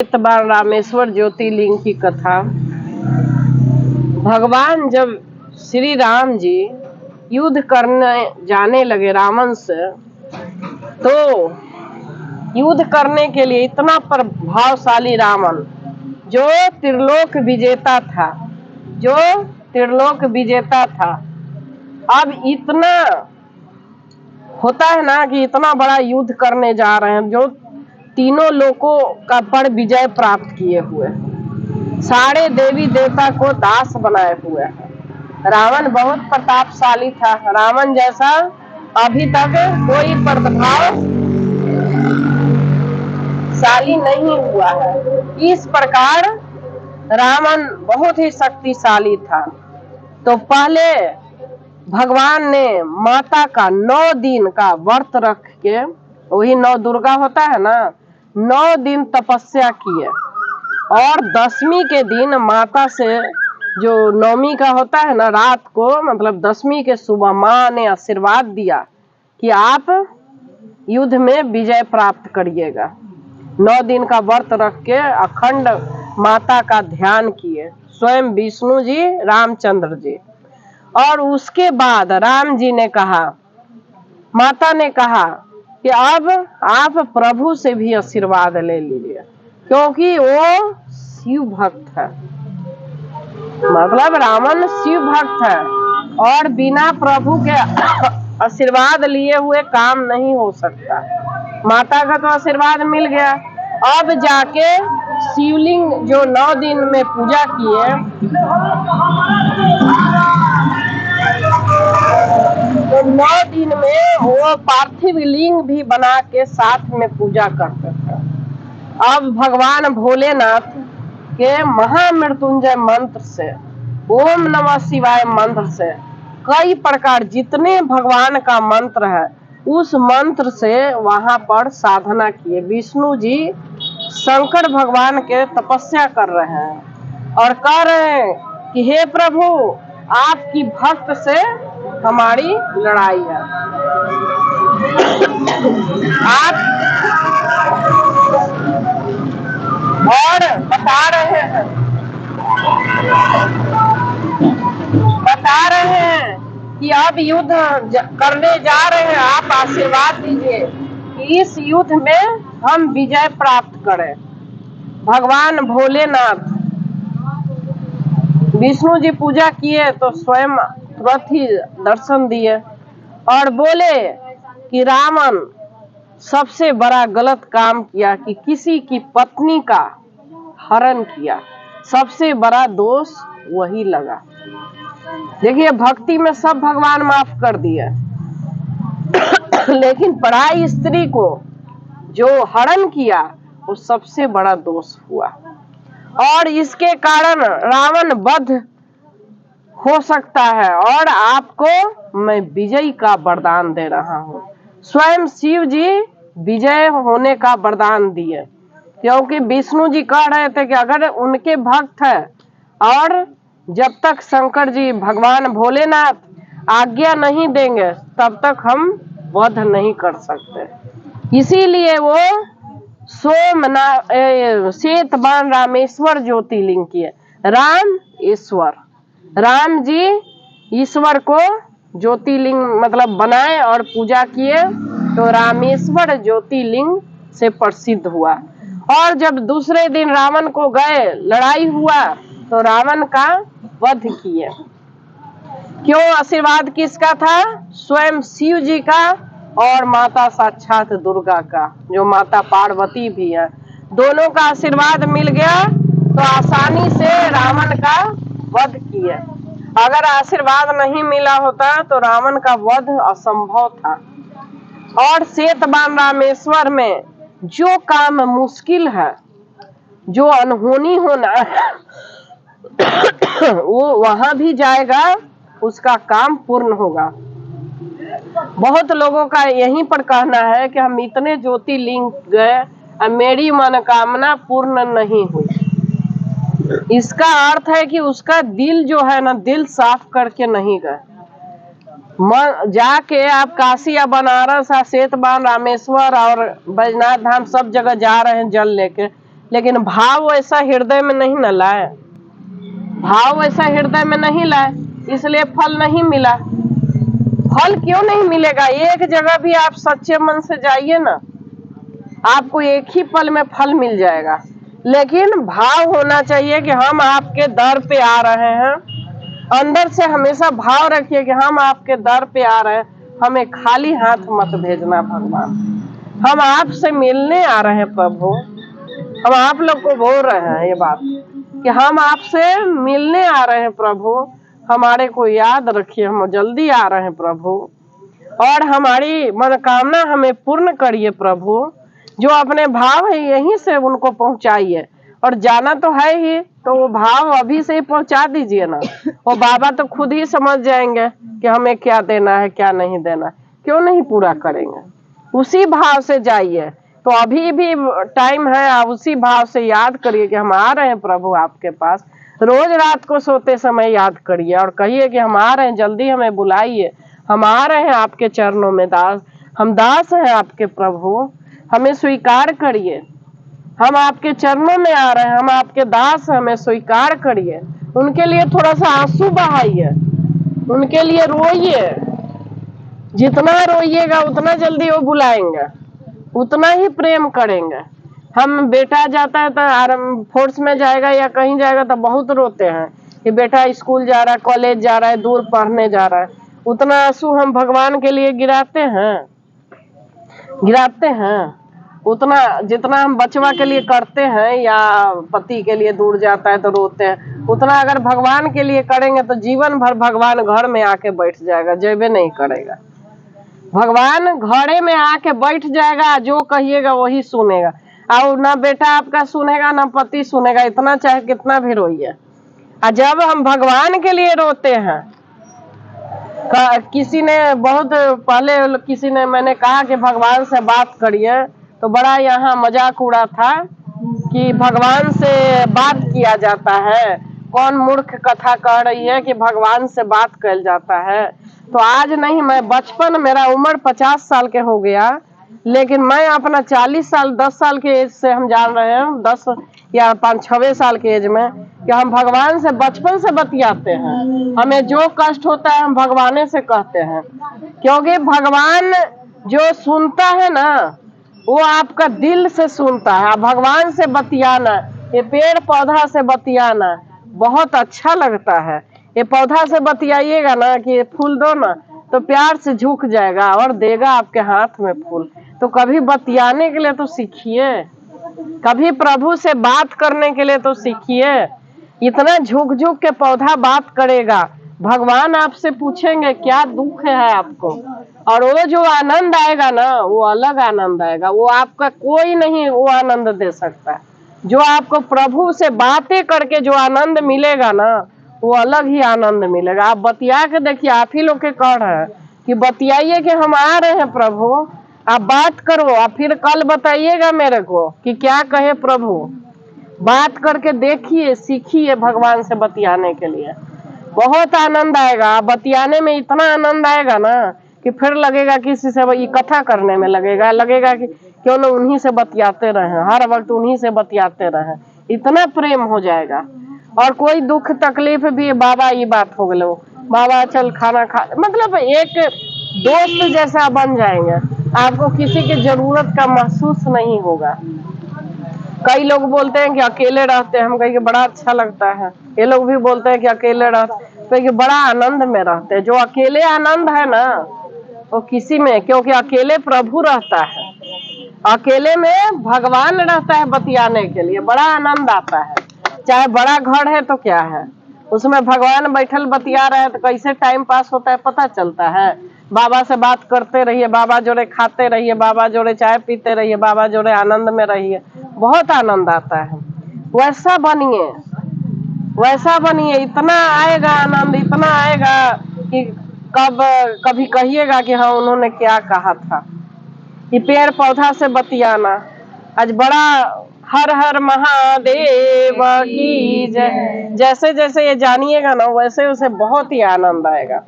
बार रामेश्वर ज्योतिर्लिंग की कथा। भगवान जब श्री राम जी युद्ध करने जाने लगे रावण से, तो युद्ध करने के लिए इतना प्रभावशाली रावण जो त्रिलोक विजेता था, अब इतना होता है ना कि इतना बड़ा युद्ध करने जा रहे हैं, जो तीनों लोकों का पर विजय प्राप्त किए हुए, सारे देवी देवता को दास बनाए हुए हैं। रावण बहुत प्रतापशाली था। रावण जैसा अभी तक कोई प्रतापशाली नहीं हुआ है। इस प्रकार रावण बहुत ही शक्तिशाली था। तो पहले भगवान ने माता का 9 दिन का व्रत रख के, वही 9 दुर्गा होता है ना, 9 दिन तपस्या किए, और 10वीं के दिन माता से, जो 9वीं का होता है ना रात को, मतलब 10वीं के सुबह माँ ने आशीर्वाद दिया कि आप युद्ध में विजय प्राप्त करिएगा। 9 दिन का व्रत रख के अखंड माता का ध्यान किए, स्वयं विष्णु जी, रामचंद्र जी। और उसके बाद राम जी ने कहा, माता ने कहा कि अब आप प्रभु से भी आशीर्वाद ले लीजिए, क्योंकि वो शिव भक्त है। मतलब रावण शिव भक्त है, और बिना प्रभु के आशीर्वाद लिए हुए काम नहीं हो सकता। माता का तो आशीर्वाद मिल गया। अब जाके शिवलिंग जो 9 दिन में पूजा किए, तो 9 दिन में वो पार्थिव लिंग भी बना के साथ में पूजा करते थे। अब भगवान भोलेनाथ के महामृत्युंजय मंत्र से, ओम नमः शिवाय मंत्र से, कई प्रकार जितने भगवान का मंत्र है, उस मंत्र से वहां पर साधना किए। विष्णु जी शंकर भगवान के तपस्या कर रहे हैं और कह रहे हैं कि हे प्रभु, आपकी भक्त से हमारी लड़ाई है। आप और बता रहे हैं कि अब युद्ध करने जा रहे हैं, आप आशीर्वाद दीजिए कि इस युद्ध में हम विजय प्राप्त करें। भगवान भोलेनाथ, विष्णु जी पूजा किए तो स्वयं तुरंत ही दर्शन दिए और बोले कि रावण सबसे बड़ा गलत काम किया कि किसी की पत्नी का हरण किया, सबसे बड़ा दोष वही लगा। देखिए, भक्ति में सब भगवान माफ कर दिए, लेकिन पराई स्त्री को जो हरण किया, वो सबसे बड़ा दोष हुआ, और इसके कारण रावण वध हो सकता है। और आपको मैं विजय का वरदान दे रहा हूँ। स्वयं शिव जी विजय होने का वरदान दिए, क्योंकि विष्णु जी कह रहे थे कि अगर उनके भक्त है, और जब तक शंकर जी, भगवान भोलेनाथ आज्ञा नहीं देंगे, तब तक हम वध नहीं कर सकते। इसीलिए वो श्वेतबाण रामेश्वर ज्योतिर्लिंग किए। राम जी ईश्वर को ज्योतिर्लिंग मतलब बनाए और पूजा किए, तो रामेश्वर ज्योतिर्लिंग से प्रसिद्ध हुआ। और जब दूसरे दिन रावण को गए, लड़ाई हुआ, तो रावण का वध किए। क्यों? आशीर्वाद किसका था? स्वयं शिव जी का और माता साक्षात दुर्गा का, जो माता पार्वती भी है। दोनों का आशीर्वाद मिल गया, तो आसानी से रावण का वध किए। अगर आशीर्वाद नहीं मिला होता तो रावण का वध असंभव था। और श्वेतबाण रामेश्वर में जो काम मुश्किल है, जो अनहोनी होना है, वो वहां भी जाएगा, उसका काम पूर्ण होगा। बहुत लोगों का यहीं पर कहना है कि हम इतने ज्योतिर्लिंग गए, मेरी मनोकामना पूर्ण नहीं हुई। इसका अर्थ है कि उसका दिल जो है ना, दिल साफ करके नहीं गए। जाके आप काशी या बनारस या श्वेतबाण रामेश्वर और बैजनाथ धाम सब जगह जा रहे हैं जल लेके, लेकिन भाव वैसा हृदय में नहीं न लाए, भाव वैसा हृदय में नहीं लाए, इसलिए फल नहीं मिला। फल क्यों नहीं मिलेगा? एक जगह भी आप सच्चे मन से जाइए ना, आपको एक ही पल में फल मिल जाएगा। लेकिन भाव होना चाहिए कि हम आपके दर पे आ रहे हैं। अंदर से हमेशा भाव रखिए कि हम आपके दर पे आ रहे हैं, हमें खाली हाथ मत भेजना भगवान। हम आपसे मिलने आ रहे हैं प्रभु। हम आप लोग को बोल रहे हैं ये बात कि हम आपसे मिलने आ रहे हैं प्रभु, हमारे को याद रखिए, हम जल्दी आ रहे हैं प्रभु, और हमारी मनोकामना हमें पूर्ण करिए प्रभु। जो अपने भाव है यहीं से उनको पहुंचाइए, और जाना तो है ही, तो वो भाव अभी से ही पहुंचा दीजिए ना। वो बाबा तो खुद ही समझ जाएंगे कि हमें क्या देना है क्या नहीं देना, क्यों नहीं पूरा करेंगे। उसी भाव से जाइए, तो अभी भी टाइम है, आप उसी भाव से याद करिए कि हम आ रहे हैं प्रभु आपके पास। रोज रात को सोते समय याद करिए और कहिए कि हम आ रहे हैं, जल्दी हमें बुलाइए, हम आ रहे हैं आपके चरणों में दास, हम दास हैं आपके प्रभु, हमें स्वीकार करिए। हम आपके चरणों में आ रहे हैं, हम आपके दास हैं, हमें स्वीकार करिए। उनके लिए थोड़ा सा आंसू बहाइए, उनके लिए रोइए। जितना रोइएगा उतना जल्दी वो बुलाएंगे, उतना ही प्रेम करेंगे। हम बेटा जाता है तो फोर्स में जाएगा या कहीं जाएगा तो बहुत रोते हैं कि बेटा स्कूल जा रहा है, कॉलेज जा रहा है, दूर पढ़ने जा रहा है। उतना आंसू हम भगवान के लिए गिराते हैं उतना जितना हम बचवा के लिए करते हैं या पति के लिए दूर जाता है तो रोते हैं, उतना अगर भगवान के लिए करेंगे तो जीवन भर भगवान घर में आके बैठ जाएगा, जेबे नहीं करेगा। भगवान घरे में आके बैठ जाएगा, जो कहिएगा वही सुनेगा, और ना बेटा आपका सुनेगा ना पति सुनेगा, इतना चाहे कितना भी रोइए। और जब हम भगवान के लिए रोते हैं, किसी ने बहुत पहले किसी ने मैंने कहा कि भगवान से बात करिए, तो बड़ा यहाँ मजाक उड़ा था कि भगवान से बात किया जाता है, कौन मूर्ख कथा कह रही है कि भगवान से बात कर जाता है। तो आज नहीं, मैं बचपन, मेरा उम्र 50 साल के हो गया, लेकिन मैं अपना 40 साल 10 साल के एज से हम जान रहे हैं, 10 या 5-6 साल के एज में, कि हम भगवान से बचपन से बतियाते हैं। हमें जो कष्ट होता है हम भगवान से कहते हैं, क्योंकि भगवान जो सुनता है ना वो आपका दिल से सुनता है। भगवान से बतियाना, ये पेड़ पौधा से बतियाना बहुत अच्छा लगता है। ये पौधा से बतियाइएगा ना कि फूल दो ना, तो प्यार से झुक जाएगा और देगा आपके हाथ में फूल। तो कभी बतियाने के लिए तो सीखिए, कभी प्रभु से बात करने के लिए तो सीखिए। इतना झुक झुक के पौधा बात करेगा, भगवान आपसे पूछेंगे क्या दुख है आपको, और वो जो आनंद आएगा ना वो अलग आनंद आएगा, वो आपका कोई नहीं वो आनंद दे सकता है। जो आपको प्रभु से बातें करके जो आनंद मिलेगा ना वो अलग ही आनंद मिलेगा। आप बतिया के देखिए, आप ही लोग के कह रहे हैं कि बतियाइए कि हम आ रहे हैं प्रभु, आप बात करो, आप फिर कल बताइएगा मेरे को कि क्या कहे प्रभु। बात करके देखिए, सीखिए भगवान से बतियाने के लिए, बहुत आनंद आएगा। बतियाने में इतना आनंद आएगा ना कि फिर लगेगा किसी से ये कथा करने में लगेगा कि क्यों ना उन्हीं से बतियाते रहे, हर वक्त उन्हीं से बतियाते रहे, इतना प्रेम हो जाएगा। और कोई दुख तकलीफ भी, बाबा ये बात हो गई, बाबा चल खाना खा, मतलब एक दोस्त जैसा बन जाएंगे, आपको किसी की जरूरत का महसूस नहीं होगा। कई लोग बोलते हैं कि अकेले रहते हैं, हम कहेंगे बड़ा अच्छा लगता है। ये लोग भी बोलते हैं कि अकेले रहते हैं, बड़ा आनंद में रहते हैं। जो अकेले आनंद है ना वो किसी में, क्योंकि अकेले प्रभु रहता है, अकेले में भगवान रहता है बतियाने के लिए, बड़ा आनंद आता है। चाहे बड़ा घर है तो क्या है, उसमें भगवान बैठल बतिया रहे हैं तो कैसे टाइम पास होता है पता चलता है। बाबा से बात करते रहिए, बाबा जोड़े खाते रहिए, बाबा जोड़े चाय पीते रहिए, बाबा जोड़े आनंद में रहिए, बहुत आनंद आता है। वैसा बनिए, वैसा बनिए, इतना आएगा आनंद, इतना आएगा कि कभी कहिएगा कि हाँ उन्होंने क्या कहा था। ये पेड़ पौधा से बतियाना, आज बड़ा हर हर महादेव की जय, जैसे जैसे ये जानिएगा ना वैसे उसे बहुत ही आनंद आएगा।